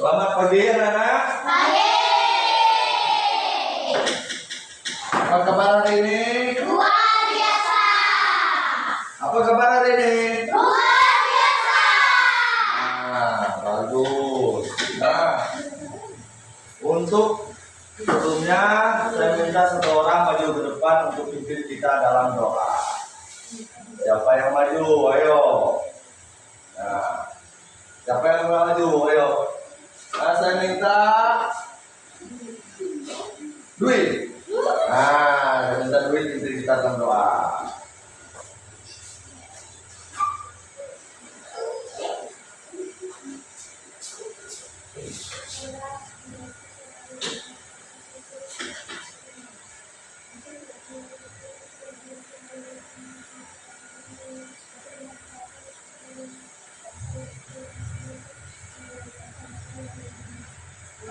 Selamat pagi anak-anak. Pagi. Apa kabar hari ini? Luar biasa. Apa kabar hari ini? Luar biasa. Bagus. Nah, untuk sebelumnya saya minta satu orang maju ke depan untuk pimpin kita dalam doa. Siapa yang maju? Ayo. Nah, siapa yang maju? Ayo. Nah, saya minta Dwi. Saya minta Dwi pimpin kita dalam doa.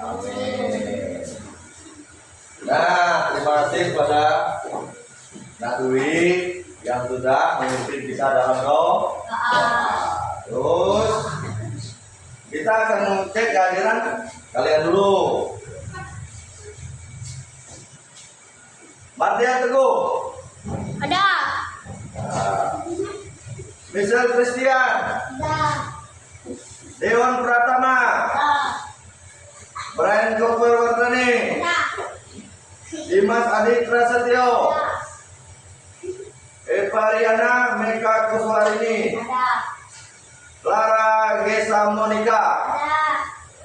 Amin. Nah, terima kasih kepada Nak Dwi yang sudah memimpin kita dalam doa. Terus kita akan mengecek kehadiran kalian dulu. Martia Teguh. Ada. Michelle Christian. Ada. Dewan Pratama. Ada. Brian Koper Wardani. Ada. Dimas Adi Prasetyo. Eva Riana Meka Kuswarini. Ada. Clara Gesa Monica.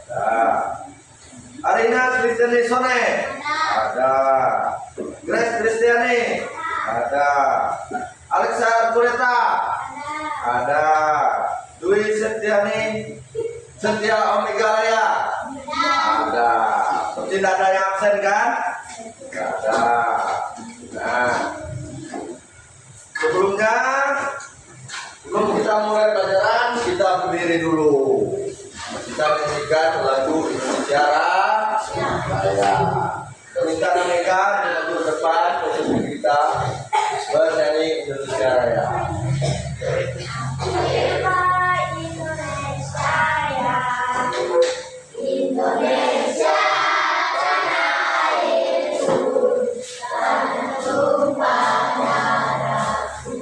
Ada. Arina Kristiani Sone. Ada. Grace Kristiani. Ada. Alexa Kureta. Ada. Dwi Setiani Setia Omegalaya. Ada. Tidak ada yang absen kan? Ada. Nah, sebelum kita mulai pelajaran, kita berdiri dulu. Kita menyanyikan lagu Indonesia Raya. Kita menyanyikan di lagu depan posisi kita bernyanyi Indonesia Raya. Indonesia tanah airku, tanah tumpah darahku.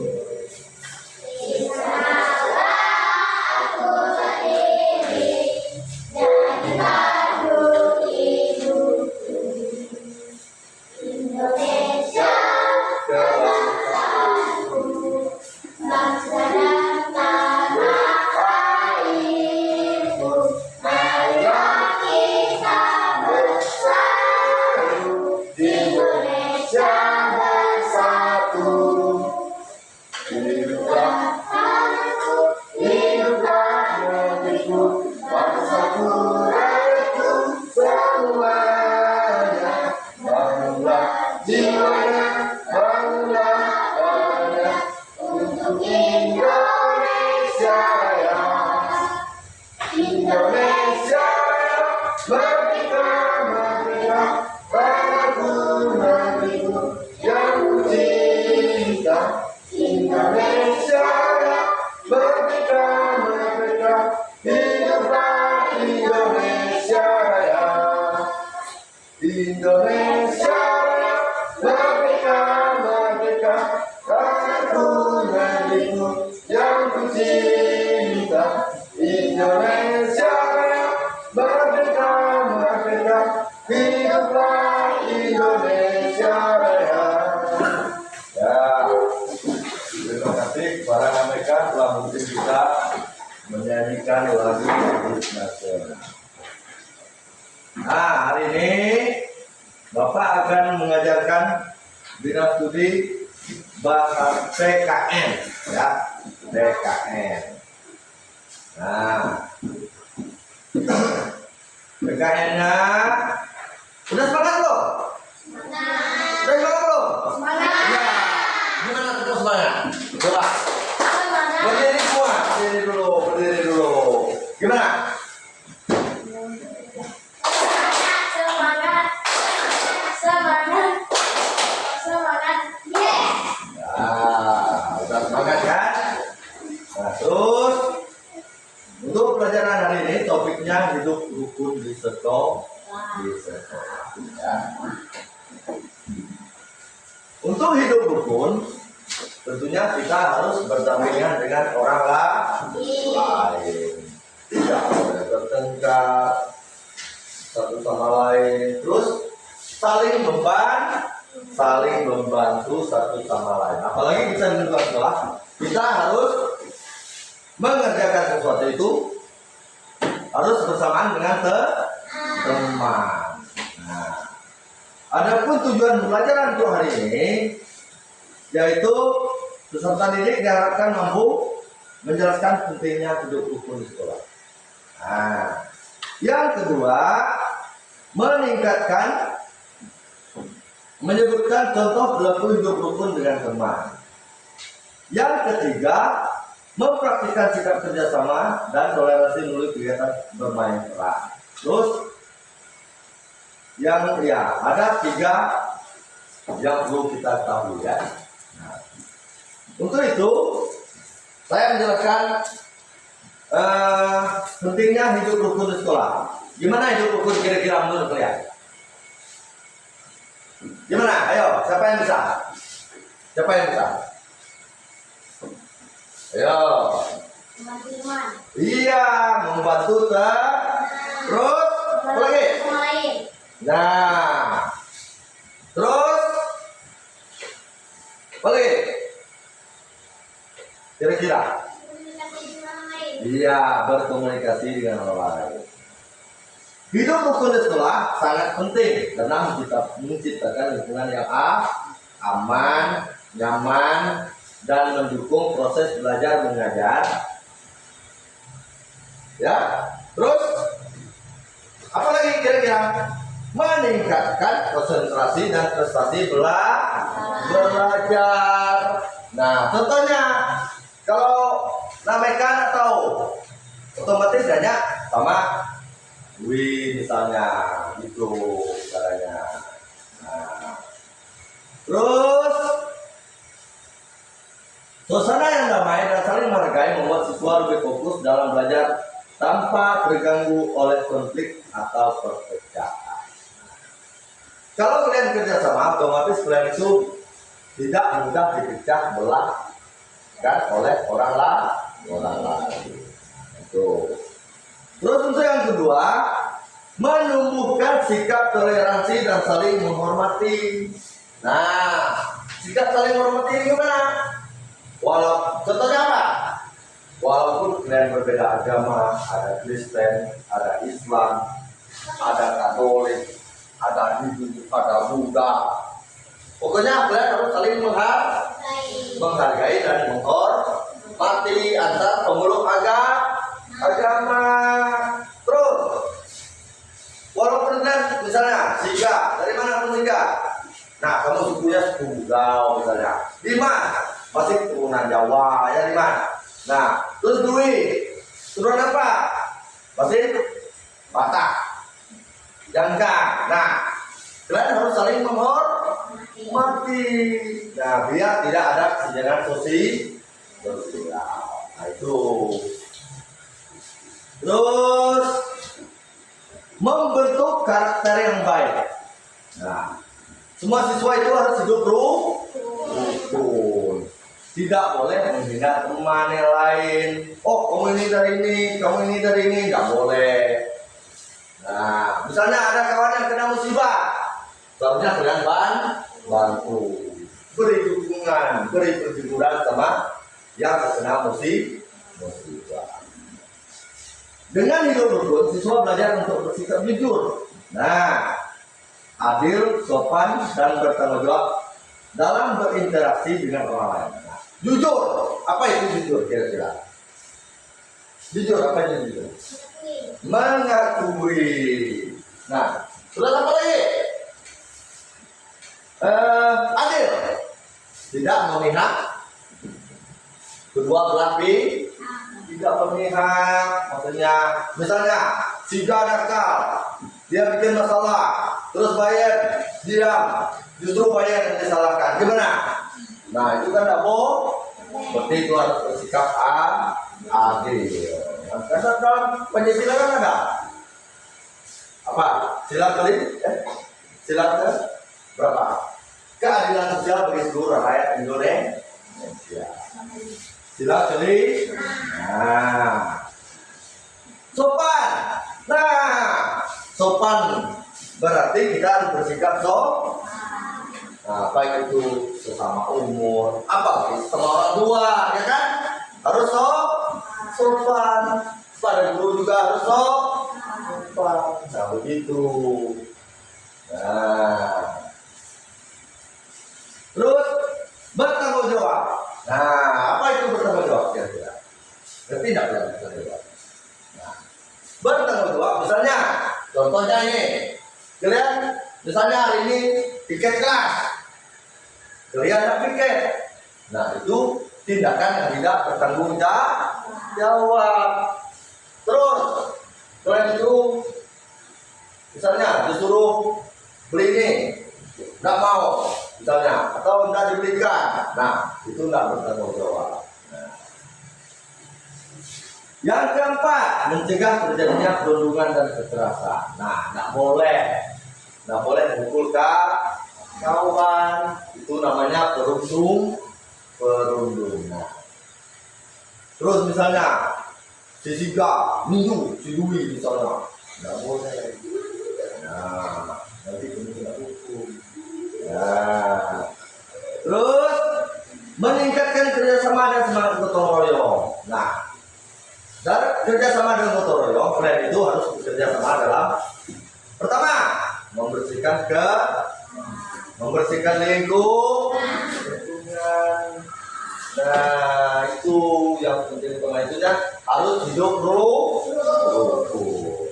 Di sanalah aku berdiri dan madu hidupku. Indonesia kebangsaanku, bangsa dan tanah airku. Ayo kita bersatu, Indonesia bersatu. Hiduplah tanahku, hiduplah negeriku, bangsaku, rakyatku semuanya. Bangunlah jiwanya, bangunlah orangnya untuk Indonesia Raya. Indonesia merdeka, merdeka, tanahku, negeriku yang ku cinta. Indonesia merdeka, merdeka, hiduplah Indonesia Raya. Indonesia merdeka, merdeka, tanahku, negeriku yang ku cinta. Indonesia merdeka, merdeka, hiduplah Indonesia Raya. Ya, terima kasih para mereka telah memimpin kita menyanyikan lagu nasional. Nah, hari ini Bapak akan mengajarkan bina studi bahasa PKN, ya, PKN. Nah, PKN-nya udah semangat belum? Udah semangat belum? Ya. Gimana tuh semangat? Coba. Berdiri semua, berdiri dulu. Gimana? Semangat, semangat, semangat, yes. Nah, udah semangat kan? Nah, terus Untuk pelajaran hari ini topiknya hidup rukun di sekolah. Ya. Untuk hidup rukun, tentunya kita harus berdampingan dengan orang lain. Tidak boleh bertengkar satu sama lain. Terus saling membantu satu sama lain. Apalagi kita di lingkungan sekolah, kita harus mengerjakan sesuatu itu harus bersamaan dengan teman. Nah, adapun tujuan pelajaran untuk hari ini yaitu peserta didik diharapkan mampu menjelaskan pentingnya hidup rukun di sekolah. Nah, yang kedua, menyebutkan contoh perilaku hidup rukun dengan teman. Yang ketiga, mempraktikkan sikap kerjasama dan toleransi melalui kegiatan bermain peran. Terus, ada 3 yang perlu kita ketahui ya. Nah, untuk itu, saya menjelaskan pentingnya hidup rukun di sekolah. Gimana hidup rukun kira-kira menurut kalian? Gimana? Ayo, siapa yang bisa? Ayo. Iya, membantu terus apa lagi? Nah, terus apa lagi? Kira-kira? Iya, berkomunikasi dengan orang lain. Hidup rukun di sekolah sangat penting karena menciptakan lingkungan yang aman, nyaman, dan mendukung proses belajar mengajar. Ya, terus apa lagi kira-kira? Meningkatkan konsentrasi dan prestasi belajar. Nah, contohnya kalau namekan atau otomatis banyak sama misalnya itu caranya. Nah, terus suasana yang damai dan saling menghargai membuat siswa lebih fokus dalam belajar tanpa terganggu oleh konflik atau perpecahan. Kalau kalian kerja sama, otomatis kalian itu tidak mudah dipecah belah kan oleh orang lain. Itu. Terus untuk yang kedua, menumbuhkan sikap toleransi dan saling menghormati. Nah, sikap saling menghormati gimana? Contohnya apa? Walaupun kalian berbeda agama, ada Kristen, ada Islam, ada Katolik, ada Hindu, ada Buddha. Pokoknya kalian harus saling menghargai dan menghormati antar pemeluk agama. Terus, walaupun kalian misalnya Singa, dari mana pun Singa. Nah, kamu sukunya suku Bugau misalnya. Di mana? Masih keturunan Jawa ya di mana? Nah, terus Dwi, turunan apa? Masih Batak, Jangkang. Nah, kalian harus saling menghormati. Nah, biar tidak ada kesenjangan sosial. Nah, itu. Terus membentuk karakter yang baik. Nah, semua siswa itu harus hidup rukun. Tidak boleh menghina teman yang lain. Oh, kamu ini dari ini, kamu ini dari ini, nggak boleh. Nah, misalnya ada kawan yang kena musibah, seharusnya kalian bantu, beri dukungan, beri perlindungan sama yang terkena musibah. Dengan hidup rukun, siswa belajar untuk bersikap jujur. Nah, adil, sopan, dan bertanggung jawab dalam berinteraksi dengan orang lain. Nah, jujur, apa itu jujur kira-kira? Jujur, apa itu jujur? Mengakui. Nah, sudah apa lagi? Adil, tidak memihak kedua belah pihak. Tidak memihak, maksudnya misalnya si nakal, dia bikin masalah, terus bayar diam, justru bayar yang disalahkan, gimana? Nah, itu kan tidak boleh. Seperti itu harus bersikap adil. Karena dalam Pancasila kan ada apa? Sila kelima, sila ke berapa? Keadilan sosial bagi seluruh rakyat Indonesia. Sila kelima. Nah, sopan. Nah, sopan berarti kita harus bersikap nah, baik itu sesama umur, apa sama orang tua, ya kan? Harus sopan. Pada guru juga harus sopan. Nah, begitu. Nah, terus bertanggung jawab. Nah, apa itu bertanggung jawab kira-kira? Ngerti tidak ya bertanggung jawab? Nah, bertanggung jawab misalnya, contohnya ini, kalian misalnya hari ini tiket kelas, kalian ada tiket. Nah, itu tindakan yang tidak bertanggung jawab. Terus, selain itu, misalnya disuruh beli ini, nggak mau, misalnya, atau nggak dibelikan. Nah, itu nggak bertanggung jawab. Nah. Yang keempat, mencegah terjadinya perundungan dan kekerasan. Nah, nggak boleh mukul kawan. Itu namanya perundungan. Terus misalnya, si Siga, Minju, si Dwi misalnya, nggak boleh. Nah, nanti kamu kena hukum. Nah, terus meningkatkan kerjasama dan semangat gotong royong. Nah, dari kerjasama dengan gotong royong, selain itu harus bekerja sama dalam pertama, membersihkan lingkungan. Nah, itu yang penting utama itu ya, harus hidup rukun.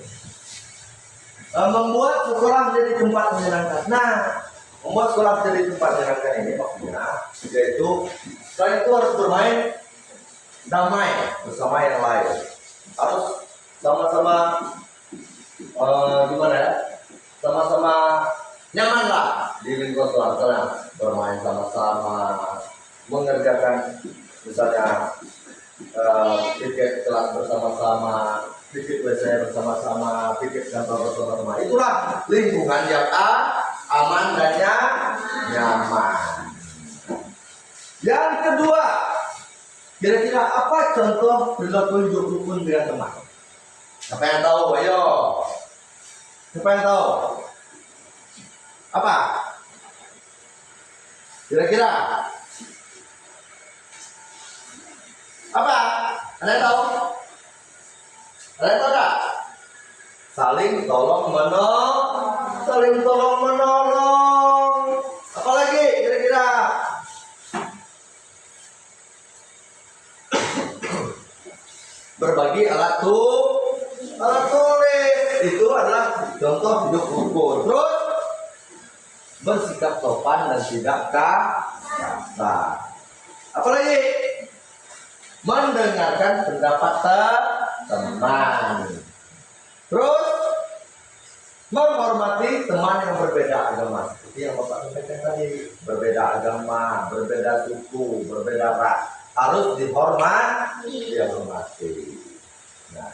Membuat sekolah menjadi tempat menyenangkan. Nah, membuat sekolah menjadi tempat menyenangkan ini maksudnya yaitu selain itu harus bermain damai bersama yang lain. Harus sama-sama gimana ya? Sama-sama nyaman lah di lingkungan sekolah. Misalnya bermain sama-sama, mengerjakan misalnya tiket kelas bersama-sama, tiket WC bersama-sama, tiket kantor bersama-sama. Itulah lingkungan yang aman dan nyaman. Yang kedua, kira-kira apa contoh perilaku hidup rukun dengan teman? Siapa yang tahu? Ayo. Siapa yang tahu? Apa? Kira-kira? Apa? Ada yang tahu? Ada yang tahu tak? Saling tolong menolong. Apalagi kira-kira? Berbagi alat tulis. Itu adalah contoh hidup rukun. Terus bersikap sopan dan tidak kasar. Apalagi? Mendengarkan pendapat teman. Terus menghormati teman yang berbeda agama. Seperti yang Bapak sampaikan tadi, berbeda agama, berbeda suku, berbeda ras, harus dihormati. Nah,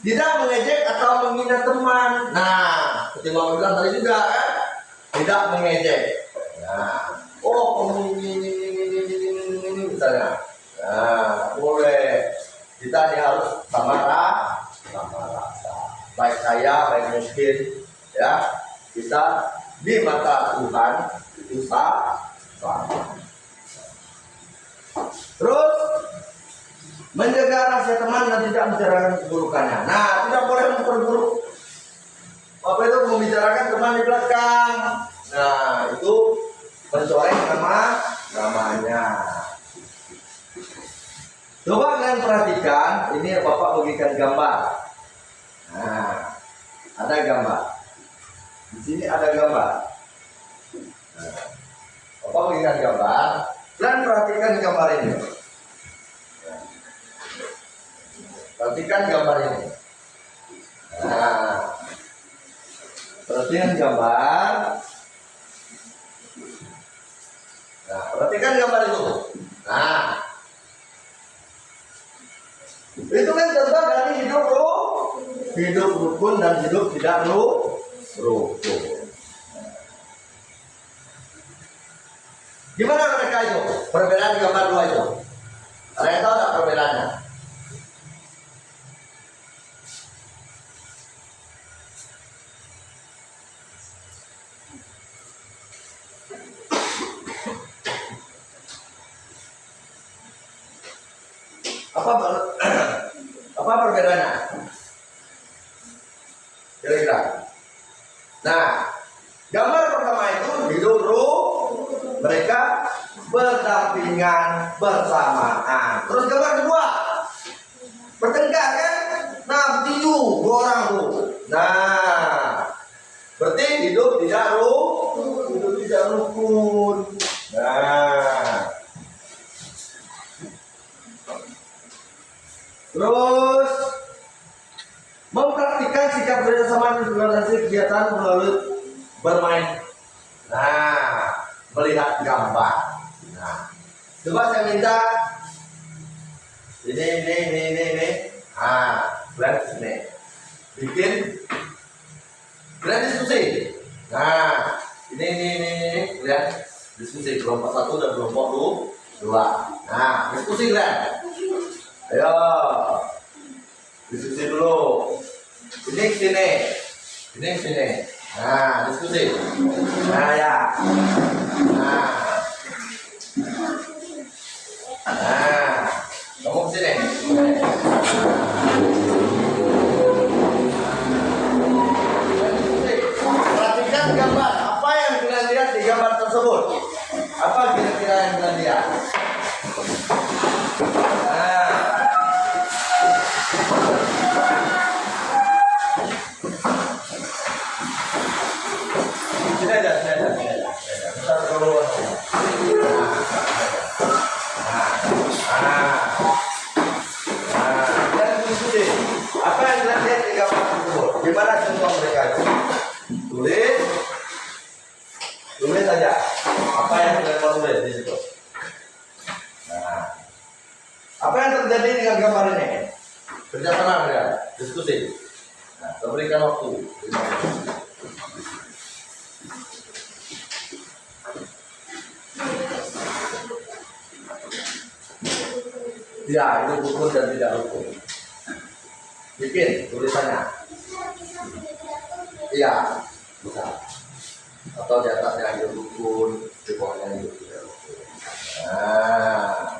tidak mengejek atau menghina teman. Nah, seperti Bapak bilang tadi juga kan, tidak mengejek. Nah, kamu ini misalnya. Nah, boleh. Kita harus sama rasa. Baik kaya, baik miskin, ya. Kita di mata Tuhan itu sama. Terus menjaga rahasia teman dan tidak membicarakan keburukannya. Nah, tidak boleh memperburuk. Apa itu membicarakan teman di belakang? Nah, itu mencoreng namanya. Coba kalian perhatikan, ini Bapak bagikan gambar. Nah, ada gambar. Di sini ada gambar. Nah, Bapak bagikan gambar. Kalian perhatikan gambar ini. Perhatikan gambar ini. Nah, perhatikan gambar. Nah, perhatikan gambar itu. Nah, Itu kan contoh dari hidup rukun dan hidup tidak rukun. Gimana mereka itu? Perbedaan gambar dua itu. Ada yang tahu nggak perbedaannya? Apa apa perbedaannya? Kira-kira. Nah, gambar pertama itu hidup mereka berdampingan bersamaan. Terus gambar kedua bertengkar kan? Nah, bertinju dua orang tuh. Nah, berarti hidup tidak rukun. Nah, terus mempraktikkan sikap kerjasama dan kegiatan melalui bermain. Nah, melihat gambar. Nah, coba saya minta ini. Kalian sini. Bikin kalian diskusi. Nah, ini kalian diskusi kelompok 1 dan kelompok 2. Nah, diskusi kalian. Ayo. Diskusi dulu. Ini sini. Ini sini. Nah, diskusi. Nah, ya. Nah, kamu kesini. Perhatikan gambar. Apa yang kalian lihat di gambar tersebut? Apa kira-kira yang kalian lihat? Sini aja. Bentar dulu. Dan diskusi. Apa yang kalian lihat di gambar tersebut? Gimana contoh mereka itu? Tulis saja. Apa yang kalian mau tulis di situ? Nah, apa yang terjadi dengan gambar ini? Kerjasama kalian, diskusi. Nah, saya berikan waktu. Ya, itu rukun dan tidak rukun. Bikin tulisannya. Iya, bisa. Atau di atasnya hidup rukun, di bawahnya hidup tidak rukun. Nah.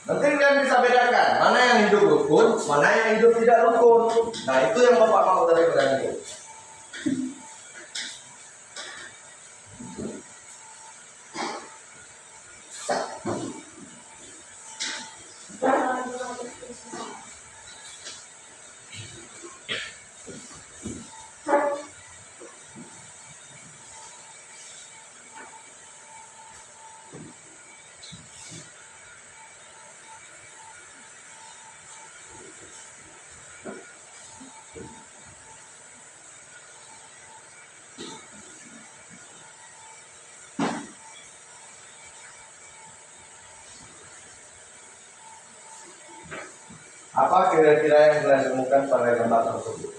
Nanti kalian bisa bedakan mana yang hidup rukun, mana yang hidup tidak rukun. Nah, itu yang Bapak mau dari kalian itu. Apa kira-kira yang kalian temukan pada gambar tersebut?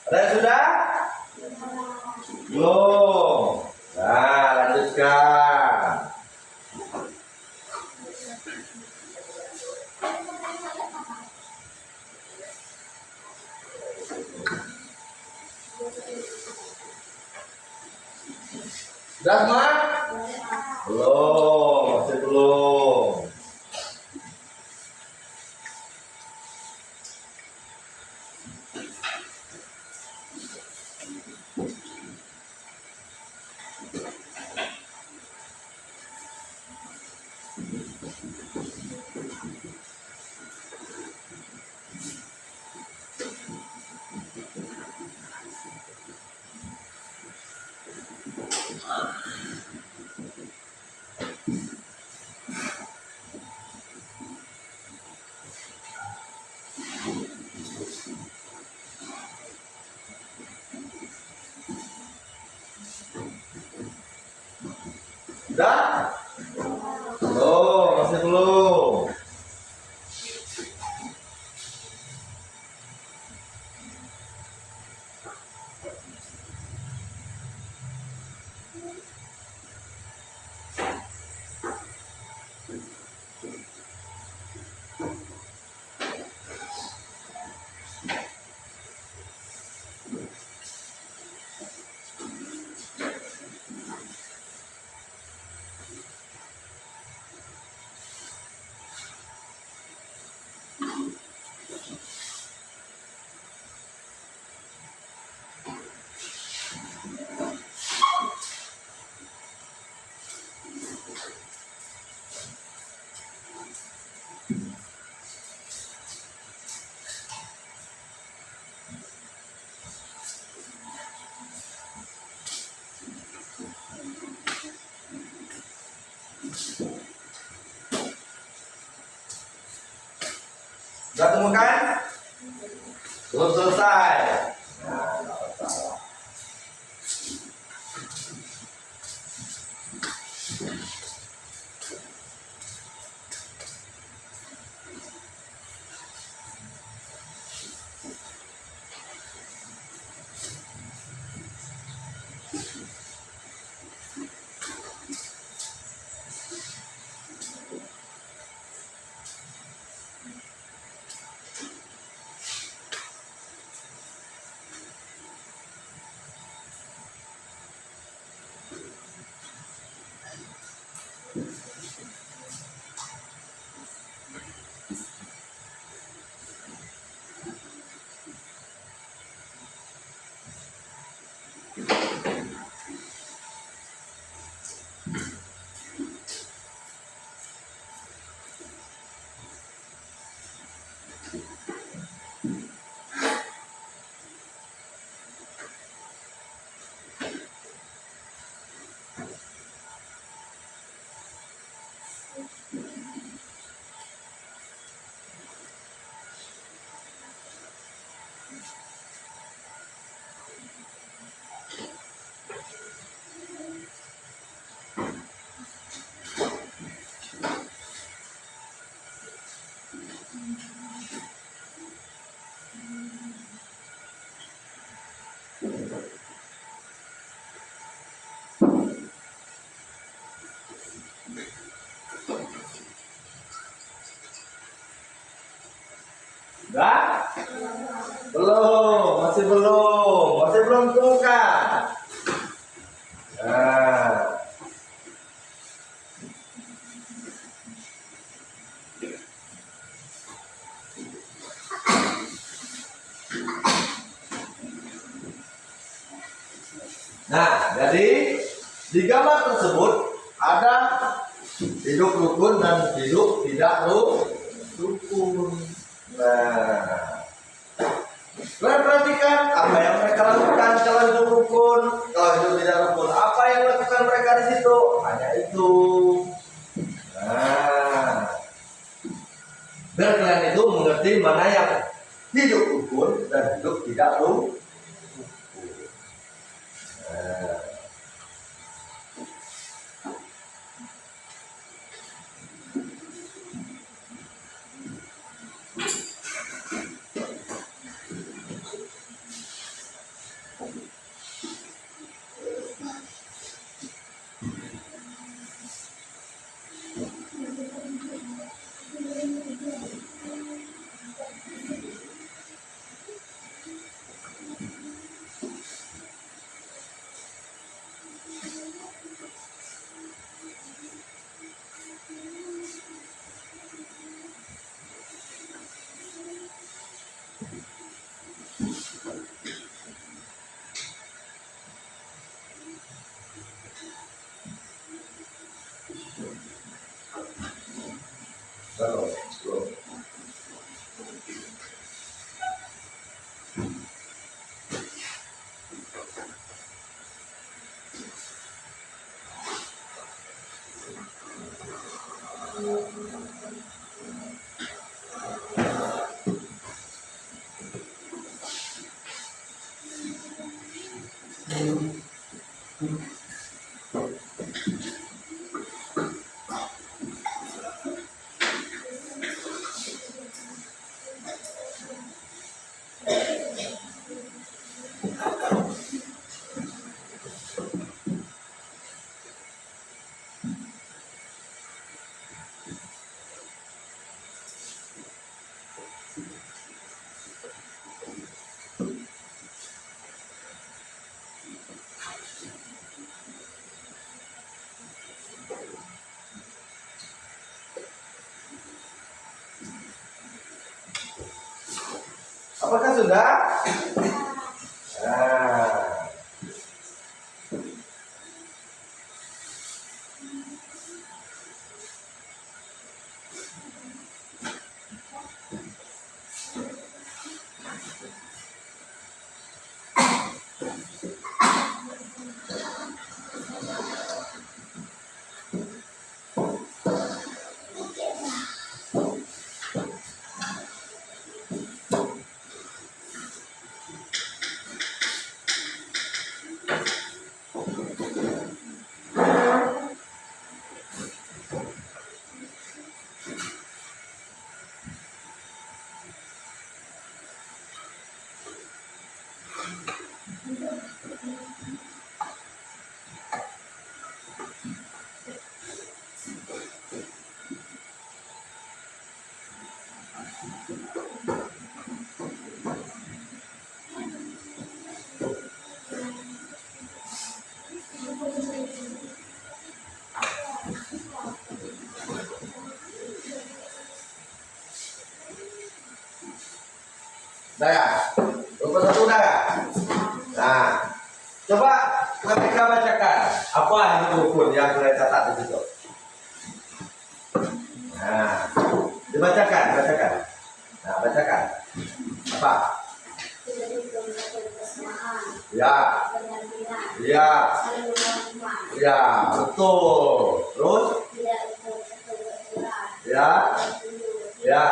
Ada yang sudah? Belum. Nah, lanjutkan. Sudah semua? Belum, masih belum. Sudah? Belum, masih belum. Sudah temukan? Belum selesai. Nah, nggak masalah. Sudah? Belum, masih belum temukan. Nah, jadi di gambar tersebut ada hidup rukun dan hidup tidak rukun. Nah, kalian perhatikan apa yang mereka lakukan kalau hidup rukun, kalau hidup tidak rukun. Apa yang lakukan mereka di situ? Hanya itu. Nah, biar kalian itu mengerti mana yang hidup rukun dan hidup tidak rukun. Nah. Apakah sudah? Nah. Udah ya? Rukun satu udah ya? Nah, coba mereka bacakan apa itu rukun yang mulai catat di situ. Nah, dibacakan, bacakan. Nah, bacakan. Apa? Ya. Ya. Ya, betul. Terus? Ya. Ya.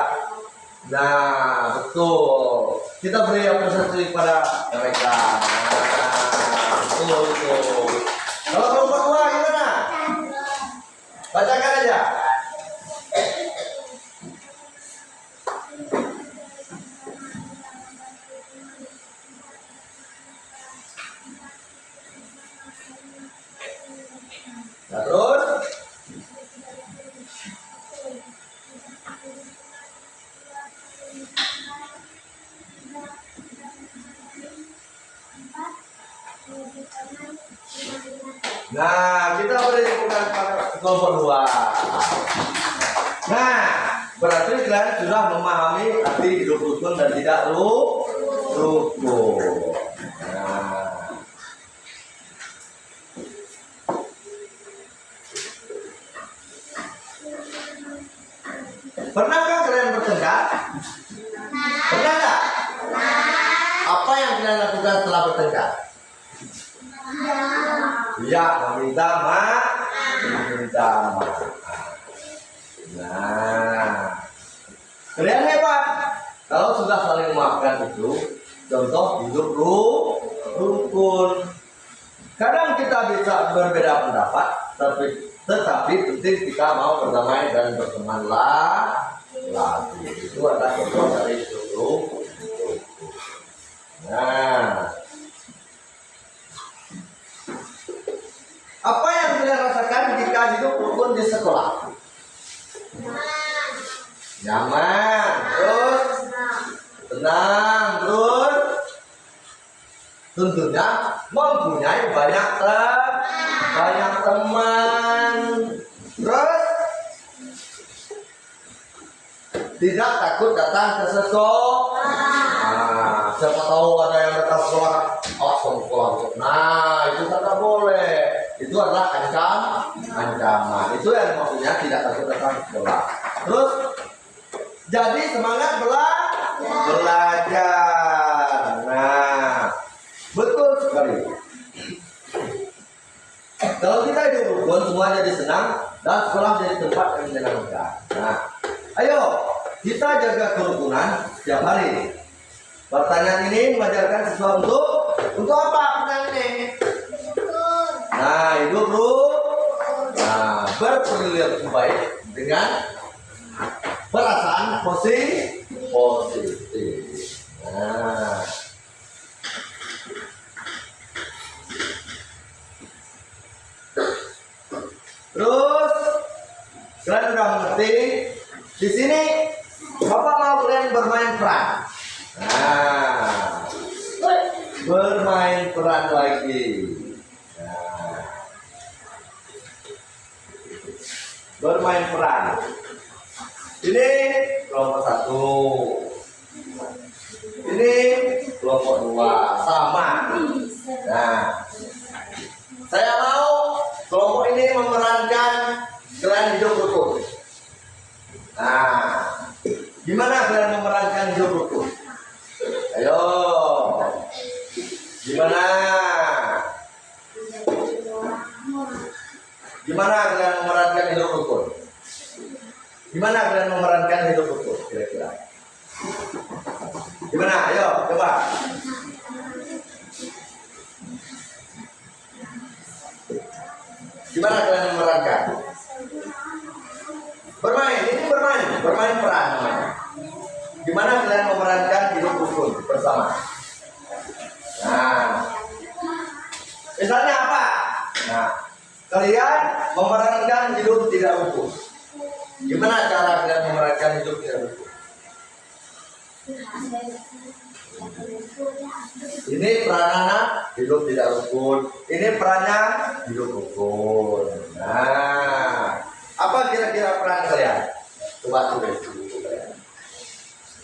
Nah, betul. Kita beri apresiasi kepada mereka. Nah, betul itu. Kalau kelompok dua gimana? Bacakan aja. Nah, terus? Nah, kita beri bukan kelompok dua. Nah, berarti kalian sudah memahami arti hidup rukun dan tidak rukun. Nah, pernahkah kalian bertengkar? Pernah nggak? Apa yang kalian lakukan setelah bertengkar? Ya, meminta maaf. Meminta maaf. Nah, kalian hebat. Kalau sudah saling memaafkan itu, contoh hidup rukun. Kadang kita bisa berbeda pendapat, tetapi penting kita mau berdamai dan berteman lagi. Itu adalah contoh dari hidup rukun. Nah, apa yang kalian rasakan ketika hidup rukun di sekolah? Nyaman, terus tenang, terus tentunya mempunyai banyak teman, terus tidak takut datang ke sekolah. Nah, siapa tahu ada yang datang sekolah, sekolah. Nah, itu tidak boleh. Itu adalah ancaman. Itu yang maksudnya tidak takut datang ke sekolah. Terus jadi semangat belajar. Nah, betul sekali. Kalau kita hidup rukun, semua jadi senang dan sekolah jadi tempat yang menyenangkan. Nah, ayo kita jaga kerukunan setiap hari. Pertanyaan ini mengajarkan sesuatu untuk apa? Pertanyaan ini hidup nah, berperilaku baik dengan perasaan positif. Nah, terus kalian udah mengerti? Di sini Bapak mau kalian bermain peran. Nah, bermain peran lagi. Nah, bermain peran. Ini kelompok 1. Ini kelompok 2. Sama. Nah, saya mau kelompok ini memerankan kalian hidup rukun. Nah, gimana kalian memerankan hidup rukun? Ayo, gimana? Gimana kalian memerankan hidup rukun? Gimana kalian memerankan hidup rukun? Kira-kira? Gimana? Ayo, coba. Gimana kalian memerankan? Bermain, ini bermain peran namanya. Gimana kalian memerankan hidup rukun bersama? Nah, misalnya apa? Nah, kalian memerankan hidup tidak rukun. Gimana cara kalian memerankan hidup tidak rukun? Ini perannya hidup tidak rukun. Ini perannya hidup rukun. Nah, apa kira-kira peran kalian? Coba tulis dulu kalian.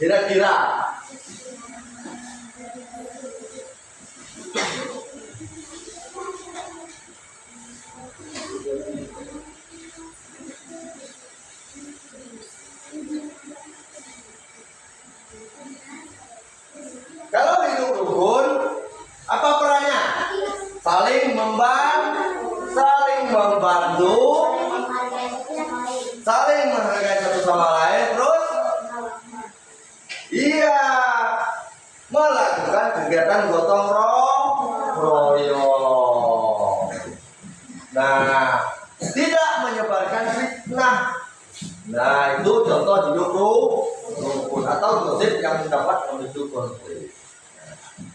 Kira-kira kalau hidup rukun, apa perannya? Saling membantu, saling menghargai satu sama lain, terus iya melakukan kegiatan gotong royong. Nah, tidak menyebarkan fitnah. Nah, itu contoh hidup rukun atau gosip yang dapat memicu konflik.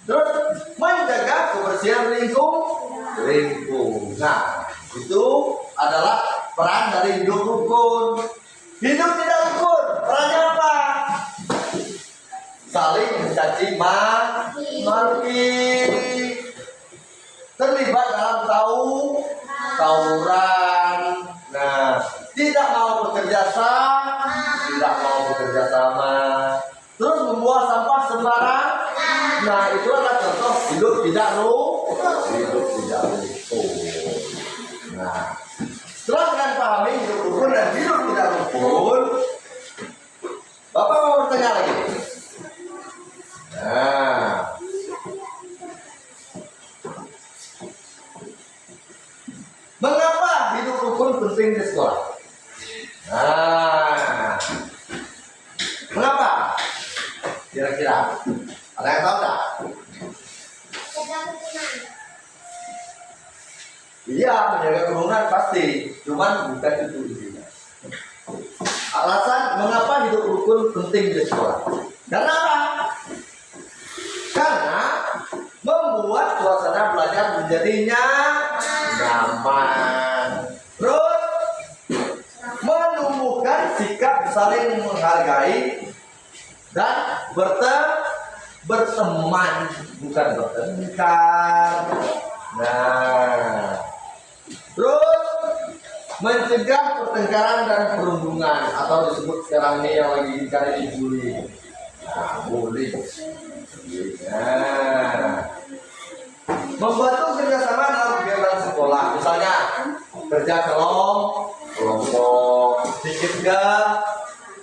Terus menjaga kebersihan lingkungan. Nah, itu adalah peran dari hidup rukun. Hidup tidak rukun, perannya apa? Saling mencaci maki, terlibat dalam tawuran. Nah, tidak mau bekerja sama, terus membuang sampah sembarang. Nah, itu adalah contoh hidup tidak rukun. Nah, setelah kalian pahami hidup rukun dan hidup tidak rukun, Bapak mau bertanya lagi. Nah, mengapa hidup rukun penting di sekolah? Nah, mengapa? Kira-kira ada yang tahu tak? Iya, menjaga kerukunan pasti, cuman bukan itu intinya. Alasan mengapa hidup rukun penting di sekolah? Karena apa? Karena membuat suasana belajar menjadi nyaman. Terus menumbuhkan sikap saling menghargai dan berteman, bukan bertengkar. Nah, terus mencegah pertengkaran dan perundungan atau disebut sekarang ini yang lagi dicari bullying. Nah, bullying. Nah, membantu kerjasama dalam kegiatan sekolah, misalnya kerja kelompok, dikit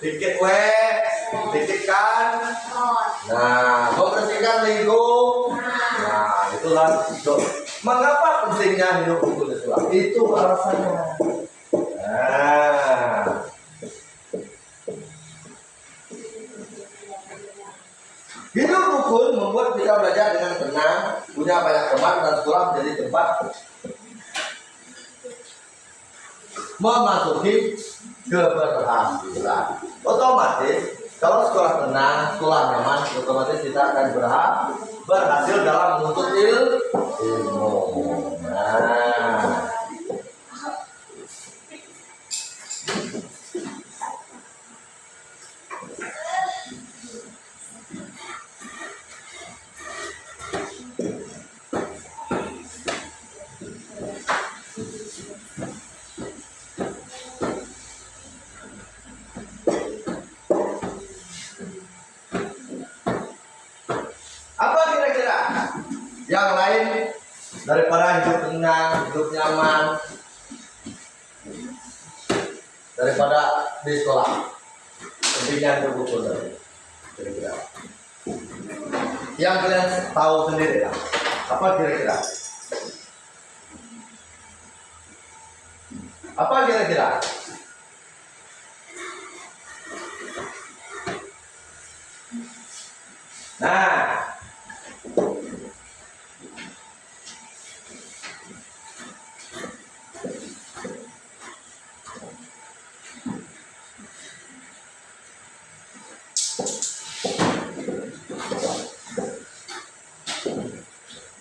dikit kan. Nah, membersihkan lingkungan. Nah, itulah itu. Mengapa pentingnya hidup rukun di sekolah? Itu alasannya. Nah, hidup rukun membuat kita belajar dengan tenang, punya banyak teman dan sekolah menjadi tempat memasuki keberhasilan. Otomatis kalau sekolah tenang, sekolah nyaman, otomatis kita akan berhasil dalam menuntut ilmu. Nah, apa kira-kira yang lain daripada hidup tenang, hidup nyaman, daripada di sekolah? Pentingnya berbuku dari kira-kira yang kalian tahu sendiri lah. Apa kira-kira? Apa kira-kira? Nah,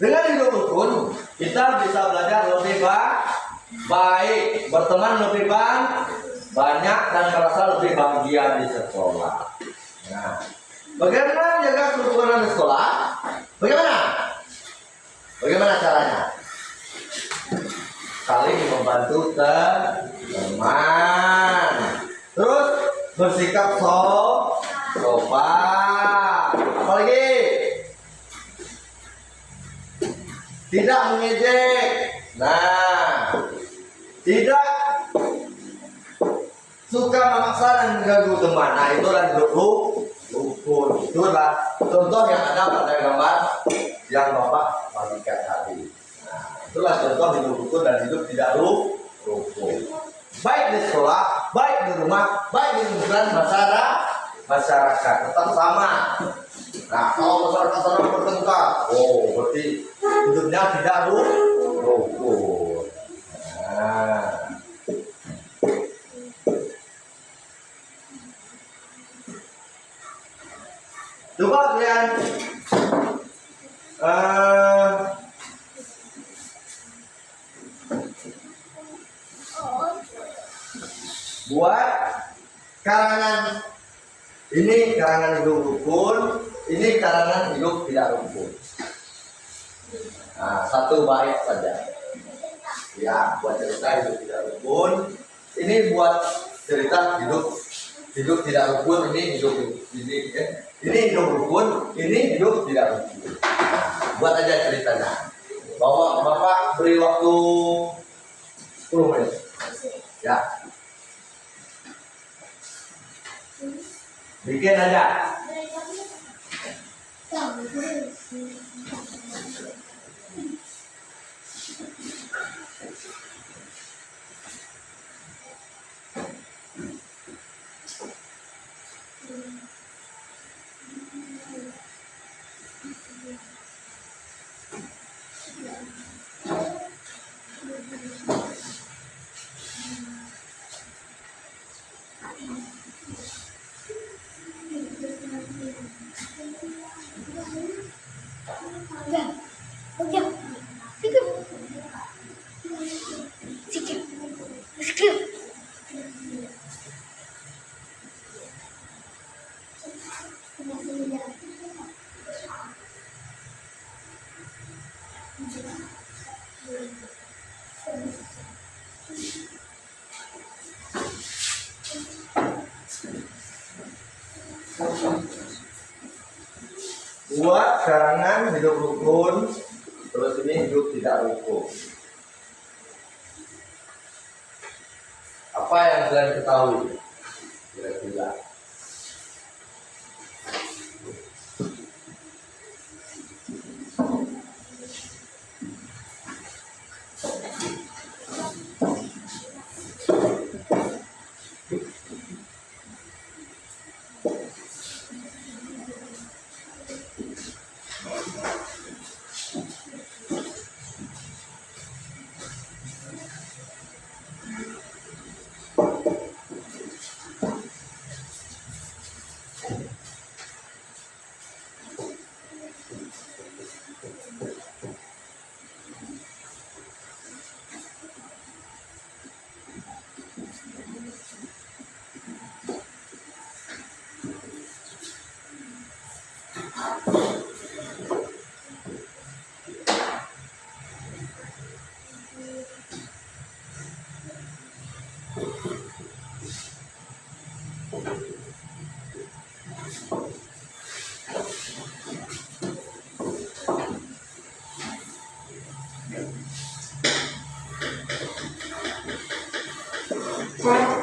dengan hidup rukun kita bisa belajar lebih baik, berteman lebih banyak, dan merasa lebih bahagia di sekolah. Nah, bagaimana jaga kerukunan di sekolah? Bagaimana caranya? Saling membantu teman. Terus bersikap sopan. Apalagi? Tidak mengejek. Nah, tidak suka memaksa dan mengganggu teman. Nah, itulah rukun. Itulah contoh yang ada pada gambar yang Bapak bagikan tadi. Nah, itulah contoh hidup rukun dan hidup tidak rukun. Baik di sekolah, baik di rumah, baik di lingkungan masyarakat tetap sama. Nah, kalau masyarakat sana bertengkar, berarti hidupnya tidak rukun. Nah, coba kalian buat karangan. Ini karangan hidup rukun, ini karangan hidup tidak rukun. Nah, satu bait saja. Ya, buat cerita hidup tidak rukun. Ini buat cerita hidup tidak rukun. Ini hidup rukun. Ini hidup tidak rukun. Buat aja ceritanya. Bapak beri waktu 10 menit. Ya. Bikin aja. Buat karangan hidup rukun, terus ini hidup tidak rukun. Apa yang kalian ketahui? Kira-kira. Sudah?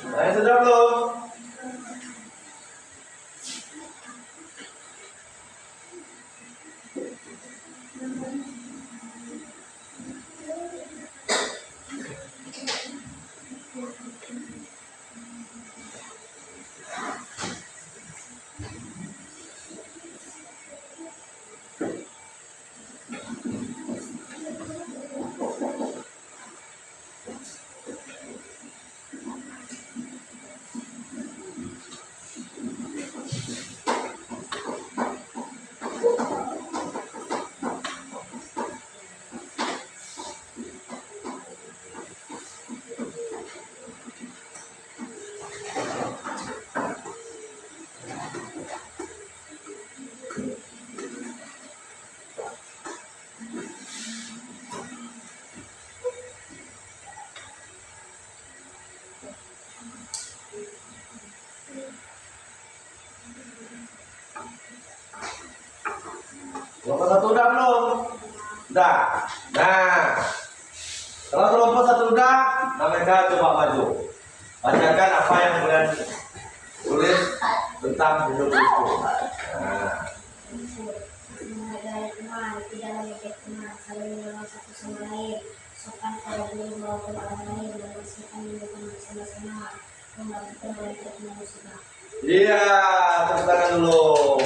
Saya sudah belum? Kelompok satu udah belum? Udah. Nah, kalau kelompok satu udah, nah mereka coba maju. Bacakan apa yang kalian tulis tentang hidup rukun. Nah. Menghargai teman, tidak mengejek teman, saling menolong satu sama lain, sopan pada diri maupun orang lain, membersihkan lingkungan bersama-sama, membantu teman terkena musibah. Iya, tepuk tangan dulu.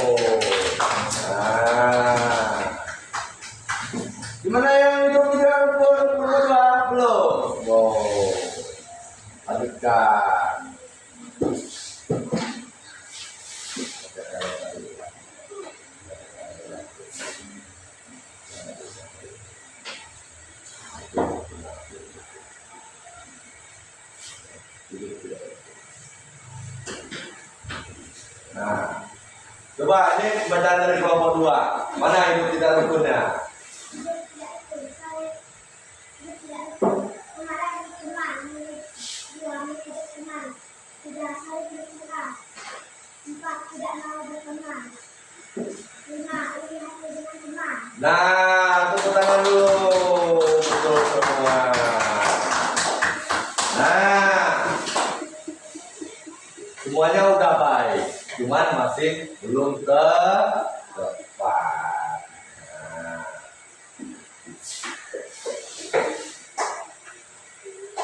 Nah, gimana yang hidup tidak rukun berdua belum? Wow, lanjutkan. Nah, coba ini bacaan dari kelompok 2. Mana hidup tidak rukunnya? Nah, tepuk tangan dulu. Betul semua. Nah, semuanya udah baik, cuman masih belum tepat. Nah.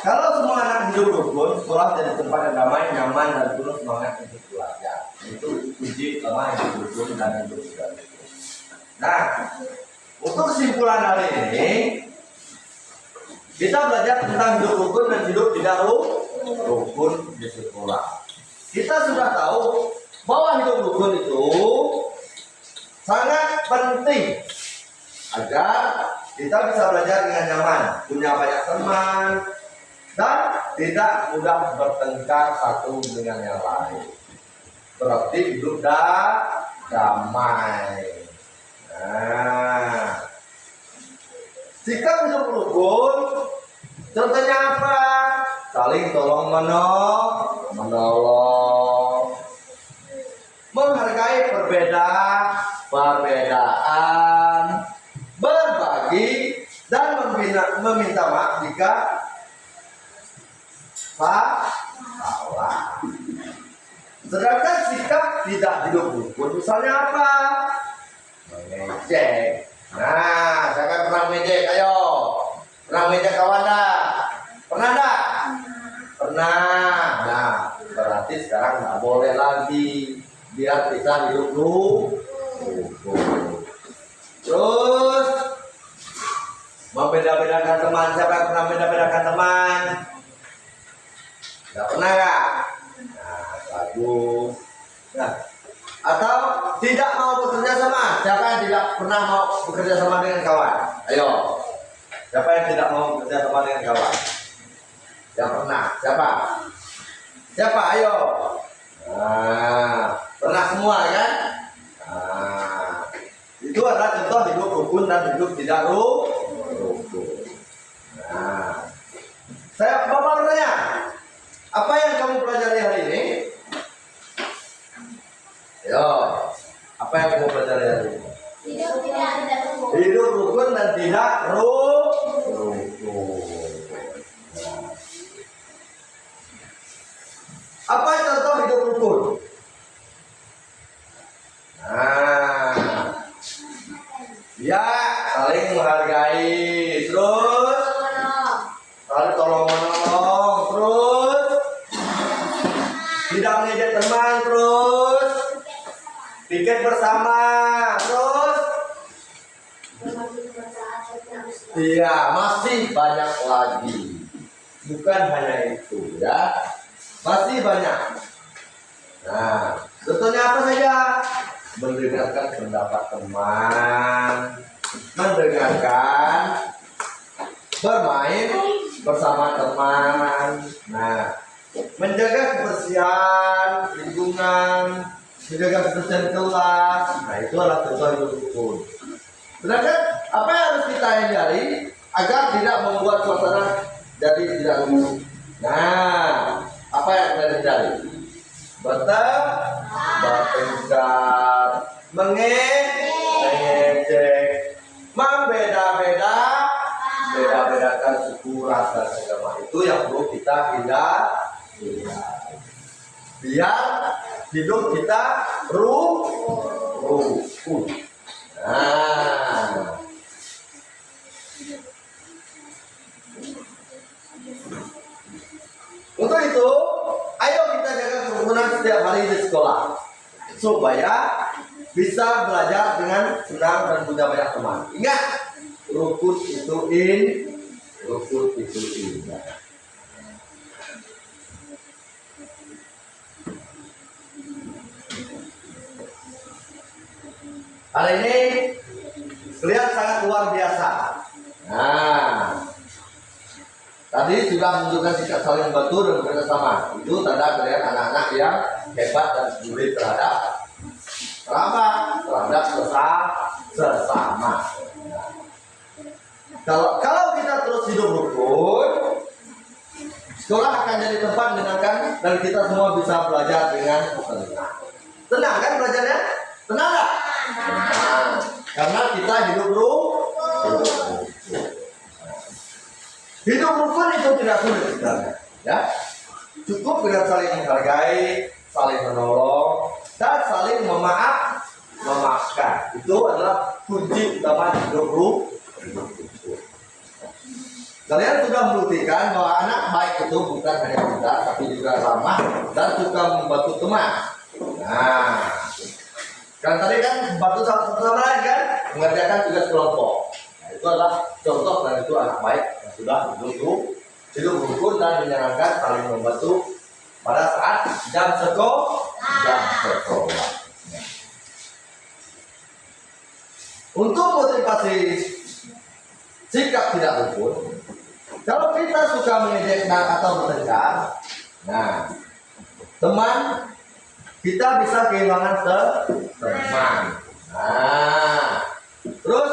Kalau semua anak hidup rukun, sekolah jadi tempat yang damai, nyaman, dan penuh semangat untuk belajar. Itu kunci utama hidup rukun dan hidup tidak rukun. Nah, untuk kesimpulan hari ini, kita belajar tentang hidup rukun dan hidup tidak rukun di sekolah. Kita sudah tahu bahwa hidup rukun itu sangat penting agar kita bisa belajar dengan nyaman, punya banyak teman, dan tidak mudah bertengkar satu dengan yang lain. Berarti hidup damai. Nah, sikap hidup rukun contohnya apa? Saling tolong menolong, menghargai perbedaan, berbagi, dan meminta maaf jika salah. Sedangkan sikap tidak hidup rukun misalnya apa? Mengejek. Nah, saya kan pernah mengejek, ayo. Pernah mengejek kawan dah? Pernah dah? Pernah. Nah, berarti sekarang nggak boleh lagi. Biar kita hidup rukun. Terus membeda-bedakan teman. Siapa yang pernah membeda-bedakan teman? Nggak pernah ya? Nah, bagus. Nah, atau tidak mau bekerja sama. Siapa yang tidak pernah mau bekerja sama dengan kawan? Ayo. Siapa yang tidak mau bekerja sama dengan kawan? Yang pernah. Siapa? Siapa? Ayo. Nah, pernah semua kan? Nah, itu adalah contoh hidup rukun dan hidup tidak rukun. Nah, Bapak bertanya, apa yang kamu pelajari hari ini? Ayo, apa yang kamu pelajari hari ini? Hidup rukun dan tidak rukun. Apa contoh hidup rukun? Nah, ya saling menghargai, terus saling tolong menolong, terus tidak mengejek teman, terus pikir bersama, terus iya masih banyak lagi, bukan hanya itu ya, masih banyak. Nah, contohnya apa saja? Mendengarkan pendapat teman, mendengarkan, bermain bersama teman. Nah, menjaga kebersihan lingkungan, menjaga kebersihan kelas. Nah, itu adalah contoh hidup rukun. Sedangkan apa yang harus kita hindari agar tidak membuat suasana jadi tidak rukun? Nah, apa yang kita hindari? Bertengkar, mengejek, ras dan agama itu yang perlu kita hindari. Biar hidup kita rukun. Nah, untuk itu, ayo kita jaga kerukunan setiap hari di sekolah supaya bisa belajar dengan senang dan punya banyak teman. Ingat, rukun itu indah. Hari ini terlihat sangat luar biasa. Nah, tadi sudah menunjukkan sikap saling membantu dan bekerjasama. Itu tanda kalian anak-anak yang hebat dan peduli terhadap sesama. Kalau kita terus hidup rukun, sekolah akan jadi tempat menyenangkan dan kita semua bisa belajar dengan tenang. Tenang kan belajarnya? Tenang nggak? Tenang. Karena kita hidup rukun. Hidup rukun itu tidak sulit sebenarnya, ya. Cukup dengan saling menghargai, saling menolong, dan saling memaafkan. Itu adalah kunci utama hidup rukun. Kalian sudah membuktikan bahwa anak baik itu bukan hanya pintar, tapi juga ramah dan suka membantu teman. Nah, kan tadi kan membantu satu sama lain kan, mengerjakan tugas kelompok. Nah, itu adalah contoh dan itu anak baik yang sudah hidup rukun dan menyenangkan, saling membantu pada saat jam sekolah. Untuk motivasi sikap tidak rukun, kalau kita suka mengejek atau bertengkar, nah, teman kita bisa kehilangan teman. Nah, terus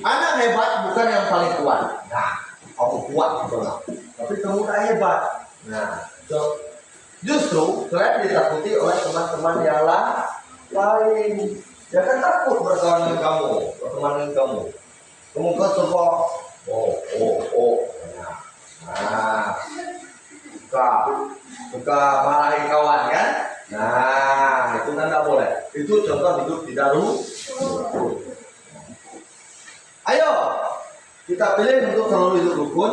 anak hebat bukan yang paling kuat. Nah, aku kuat betul, tapi kamu tak hebat. Nah, justru kalian ditakuti oleh teman-teman yang lain. Dia kan takut berkawan dengan kamu, berteman dengan kamu. Kamu kan coba, nah, suka marahin kawan kan? Nah, itu kan tidak boleh. Itu contoh hidup tidak rukun. Ayo, kita pilih untuk selalu hidup rukun.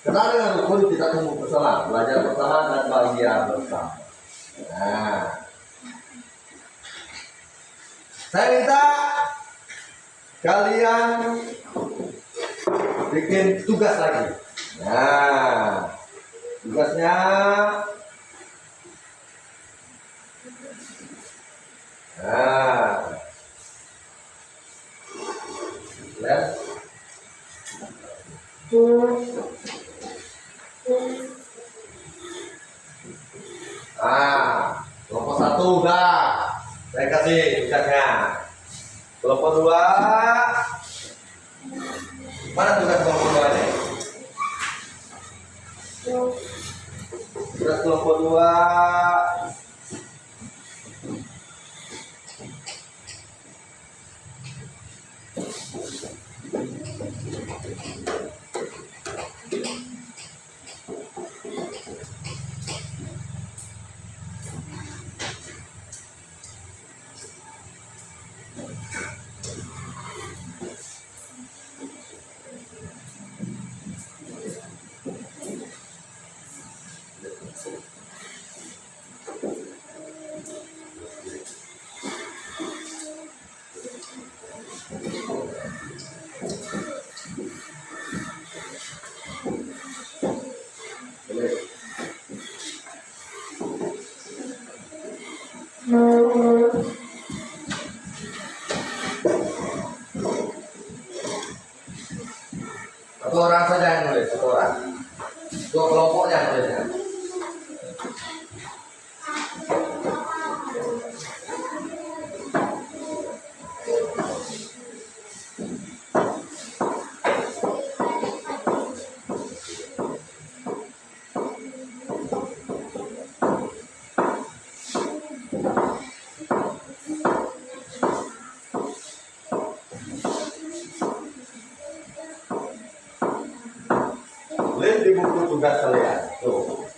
Karena dengan rukun kita tumbuh bersama, belajar bersama dan bahagia bersama. Nah, saya minta kalian bikin tugas lagi. Nah, tugasnya lihat. Kelompok 1 udah saya kasih tugasnya. Kelompok 2, mana tugas kelompok 2 ini? Tugas kelompok 2. tugas kalian. Tuh.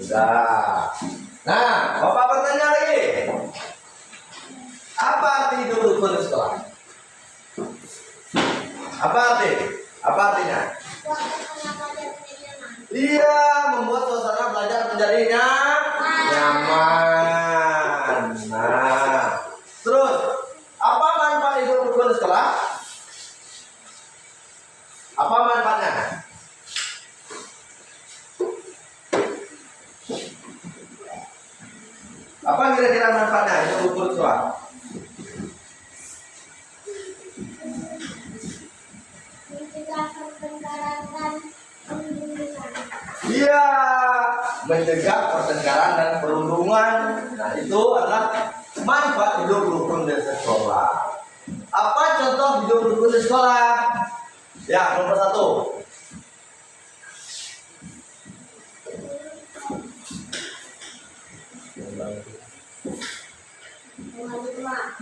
Udah. Nah, Bapak bertanya lagi. Apa arti hidup rukun di sekolah? Apa arti? Apa artinya? Iya, membuat suasana belajar menjadi nyaman. Nah, terus apa manfaat hidup rukun di sekolah? Apa manfaatnya? Apa kira-kira manfaatnya hidup rukun di sekolah? Iya, mencegah pertengkaran dan perundungan. Nah, itu adalah manfaat hidup rukun di sekolah. Apa contoh hidup rukun di sekolah? Ya, nomor 1.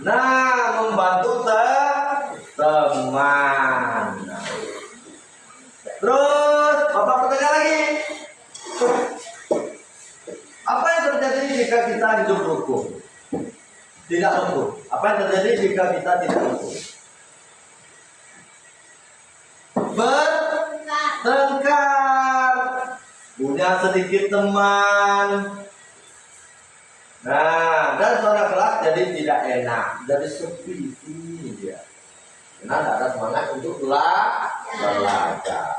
Nah, membantu teman. Terus, Bapak bertanya lagi. Apa yang terjadi jika kita hidup rukun? Tidak rukun. Apa yang terjadi jika kita tidak rukun? Bertengkar, punya sedikit teman. Nah, dan suara kelas jadi tidak enak, jadi sepi dia. Karena tidak ada semangat untuk belajar.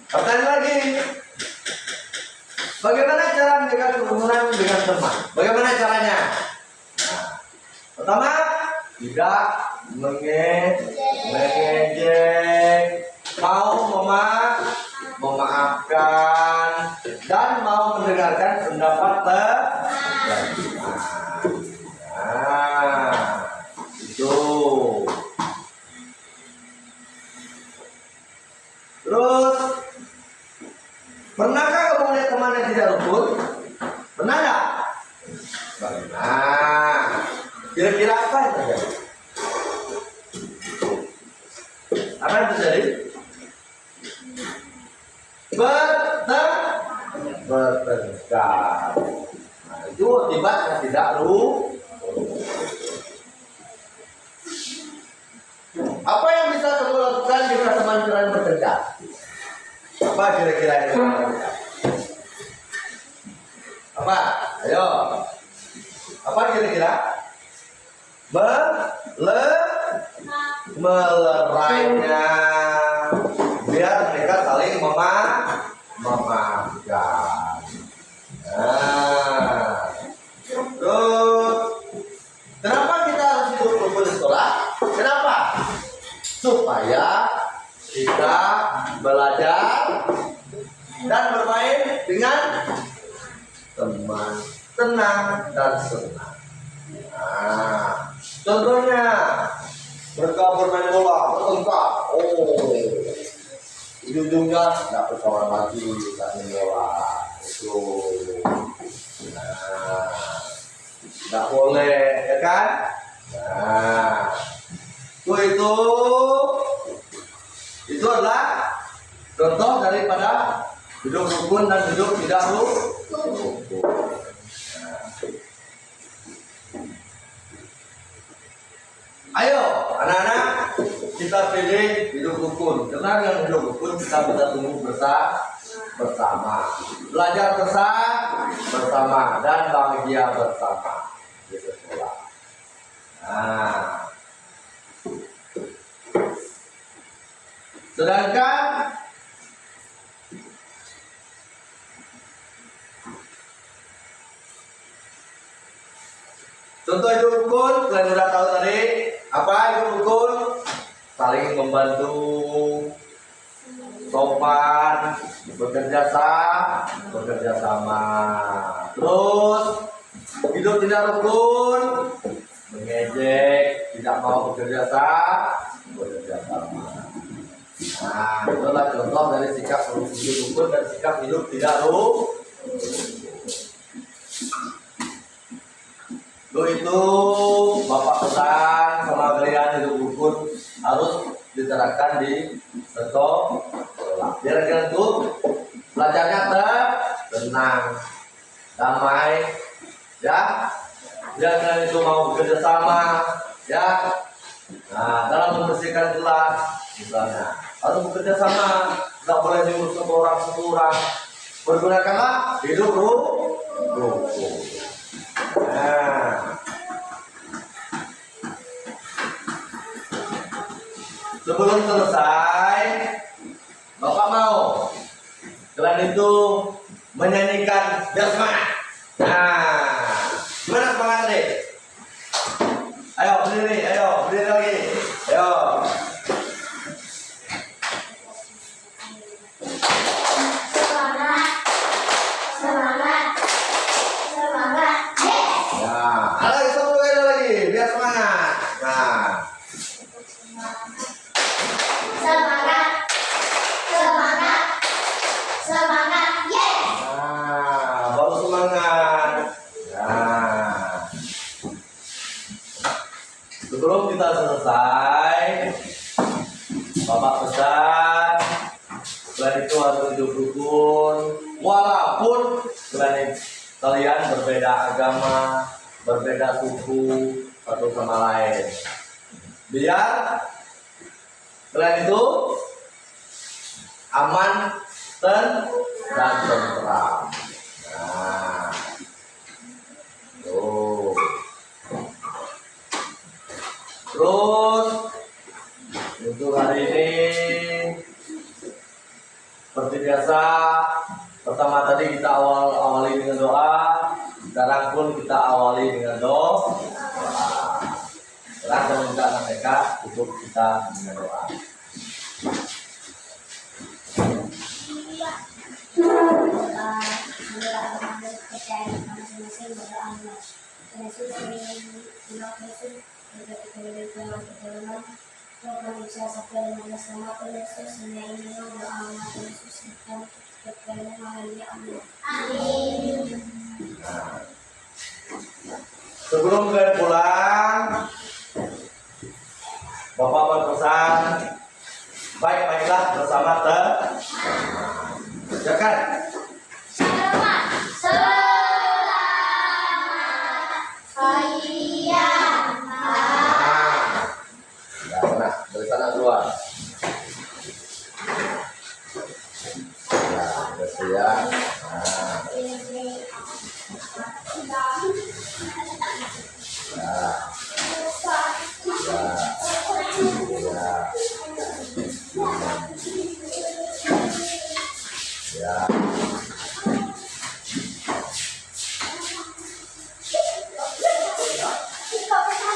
Pertanyaan lagi, bagaimana cara menjaga kerukunan dengan teman? Bagaimana caranya? Nah, pertama, tidak mengejek, mau memaafkan, dan mau mendengarkan pendapat teman. Nah, itu. Terus, pernahkah kamu melihat teman yang tidak rukun? Pernah nggak? Pernah. Kira-kira apa yang terjadi? Apa yang terjadi? Bertengkar. Nah, itu akibatnya tidak lu. Apa yang bisa kamu lakukan jika teman kalian bekerja? Apa kira-kira yang kamu lakukan? Apa? Ayo. Apa kira-kira? Melerainya, biar mereka saling memaafkan. Nah, terus kenapa kita harus hidup rukun di sekolah? Kenapa? Supaya kita belajar dan bermain dengan teman tenang dan senang. Nah, contohnya mereka bermain bola, bertengkar. Oh, ujung-ujungnya tidak persoalan lagi kita main bola. Itu, nah, tidak boleh, ya kan? Nah, itu adalah contoh daripada hidup rukun dan hidup tidak rukun. Ayo anak-anak, kita pilih hidup rukun. Karena dengan hidup rukun kita bisa tumbuh bersama, belajar bersama dan bahagia bersama di sekolah. Nah, sedangkan contoh hidup rukun, kalian udah tahu tadi apa hidup rukun? Saling membantu, sopan, bekerja sama. Terus hidup tidak rukun, mengejek, tidak mau bekerja sama. Nah, itulah contoh dari sikap hidup rukun dan sikap hidup tidak rukun. Itu Bapak pesan sama kalian hidup rukun harus diterapkan di sekolah. Biar kalian tuh belajarnya tenang, damai, ya. Biar kalian itu mau bekerja sama, ya. Nah, dalam membersihkan kelas, misalnya harus bekerja sama, tidak boleh diurus satu orang. Pergunakanlah hidup rukun. Nah, sebelum selesai, Bapak mau kalian itu menyanyikan biar semangat. Nah, gimana semangat deh? Ayo berdiri lagi. Ayo. Sebelum kita selesai, Bapak pesan kalian itu harus hidup rukun, walaupun kalian berbeda agama, berbeda suku satu sama lain. Biar kalian itu aman dan tentram. Nah, tuh. Terus untuk hari ini seperti biasa, pertama tadi kita awali dengan doa, sekarang pun kita awali dengan doa. Sekarang saya minta anak mereka untuk kita dengan doa. Sebelum kalian pulang, Bapak berpesan, baik-baiklah bersama teman. Ya kan? Selamat. Iya. Nah. Ya. Ya. Ya.